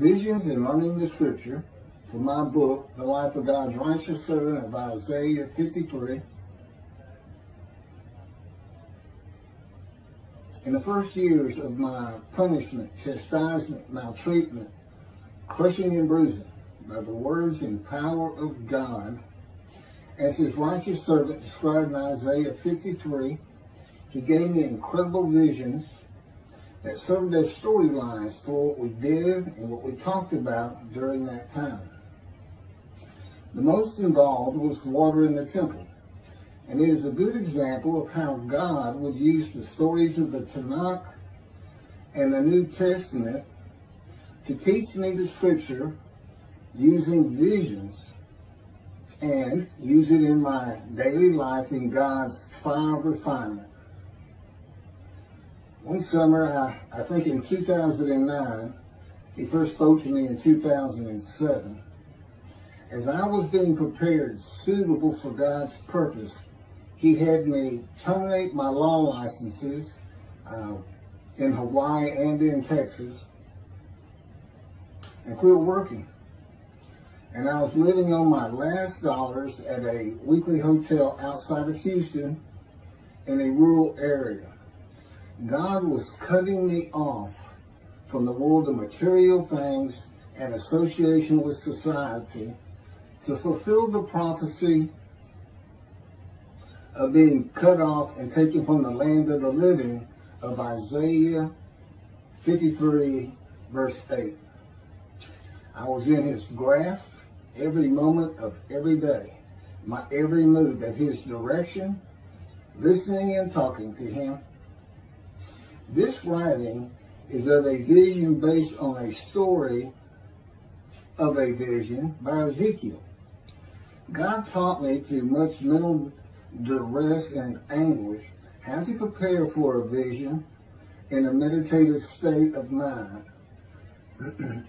Visions and Learning the Scripture from my book, The Life of God's Righteous Servant of Isaiah 53. In the first years of my punishment, chastisement, maltreatment, crushing and bruising, by the words and power of God, as his righteous servant described in Isaiah 53, he gave me incredible visions that served as storylines for what we did and what we talked about during that time. The most involved was water in the temple, and it is a good example of how God would use the stories of the Tanakh and the New Testament to teach me the Scripture using visions and use it in my daily life in God's fire of refinement. One summer, I think in 2009, he first spoke to me in 2007. As I was being prepared, suitable for God's purpose, he had me terminate my law licenses in Hawaii and in Texas and quit working. And I was living on my last dollars at a weekly hotel outside of Houston in a rural area. God was cutting me off from the world of material things and association with society to fulfill the prophecy of being cut off and taken from the land of the living of Isaiah 53, verse 8. I was in his grasp every moment of every day, my every move at his direction, listening and talking to him. This writing is of a vision based on a story of a vision by Ezekiel. God taught me through much mental duress and anguish how to prepare for a vision in a meditative state of mind.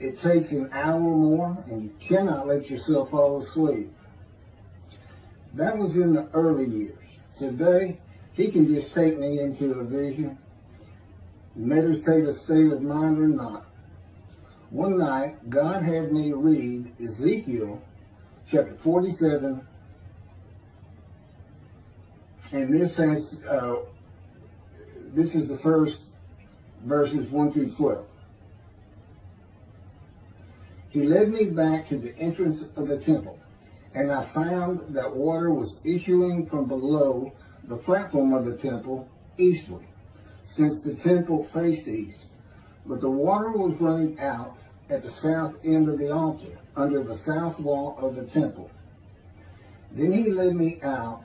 It takes an hour or more, and you cannot let yourself fall asleep. That was in the early years. Today, he can just take me into a vision, meditative state of mind or not. One night, God had me read Ezekiel chapter 47, and this is the first verses 1 through 12. He led me back to the entrance of the temple, and I found that water was issuing from below the platform of the temple eastward, since the temple faced east. But the water was running out at the south end of the altar, under the south wall of the temple. Then he led me out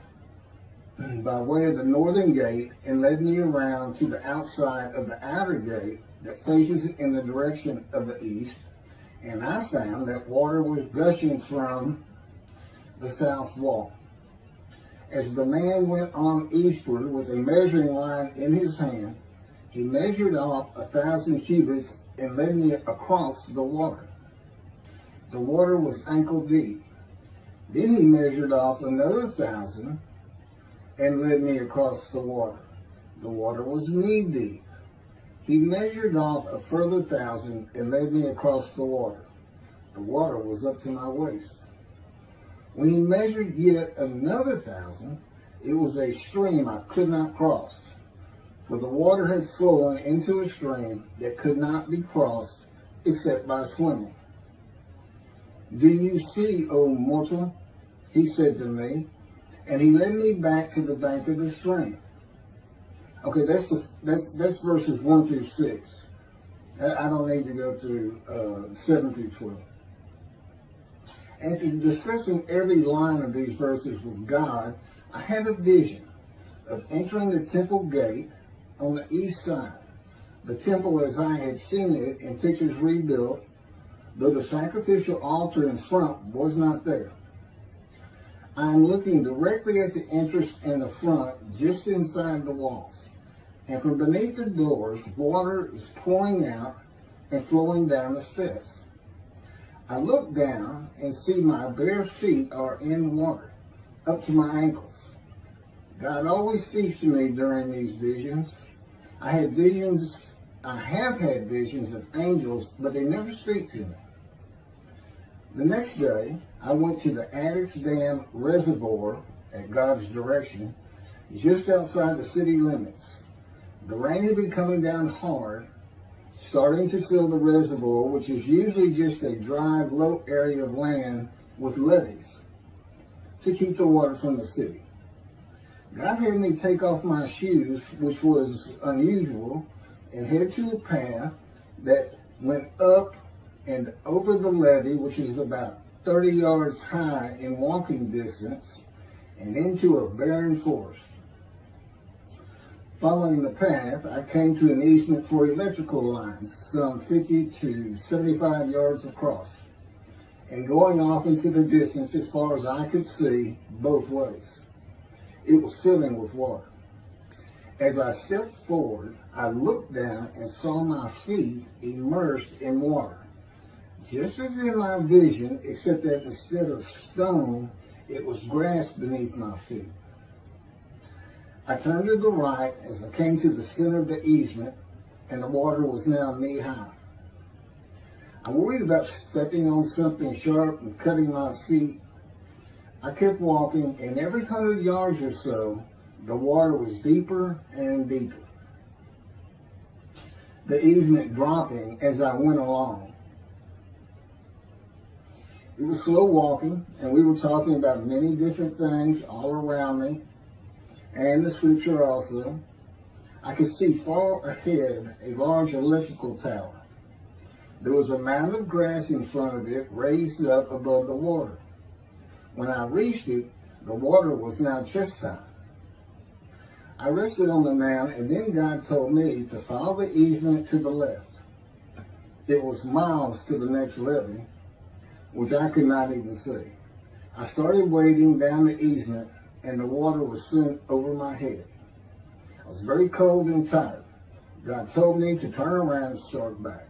by way of the northern gate and led me around to the outside of the outer gate that faces in the direction of the east. And I found that water was gushing from the south wall. As the man went on eastward with a measuring line in his hand, he measured off 1,000 cubits and led me across the water. The water was ankle deep. Then he measured off another 1,000 and led me across the water. The water was knee deep. He measured off a further 1,000 and led me across the water. The water was up to my waist. When he measured yet another 1,000, it was a stream I could not cross, for the water had flown into a stream that could not be crossed except by swimming. Do you see, O mortal? He said to me, and he led me back to the bank of the stream. Okay, that's verses 1 through 6. I don't need to go through 7 through 12. After discussing every line of these verses with God, I had a vision of entering the temple gate on the east side. The temple as I had seen it in pictures rebuilt, though the sacrificial altar in front was not there. I am looking directly at the entrance in the front, just inside the walls. And from beneath the doors, water is pouring out and flowing down the steps. I look down and see my bare feet are in water, up to my ankles. God always speaks to me during these visions. I had visions I have had visions of angels, but they never speak to me. The next day, I went to the Addis Dam Reservoir at God's direction, just outside the city limits. The rain had been coming down hard, starting to fill the reservoir, which is usually just a dry, low area of land with levees to keep the water from the city. God had me take off my shoes, which was unusual, and head to a path that went up and over the levee, which is about 30 yards high in walking distance, and into a barren forest. Following the path, I came to an easement for electrical lines, some 50 to 75 yards across, and going off into the distance as far as I could see both ways. It was filling with water. As I stepped forward, I looked down and saw my feet immersed in water. Just as in my vision, except that instead of stone, it was grass beneath my feet. I turned to the right as I came to the center of the easement, and the water was now knee-high. I worried about stepping on something sharp and cutting my feet. I kept walking, and every 100 yards or so, the water was deeper and deeper, the easement dropping as I went along. It was slow walking, and we were talking about many different things all around me, and the scripture also. I could see far ahead a large electrical tower. There was a mound of grass in front of it, raised up above the water. When I reached it, the water was now chest high. I rested on the mound, and then God told me to follow the easement to the left. It was miles to the next levee, which I could not even see. I started wading down the easement, and the water was soon over my head. I was very cold and tired. God told me to turn around and start back.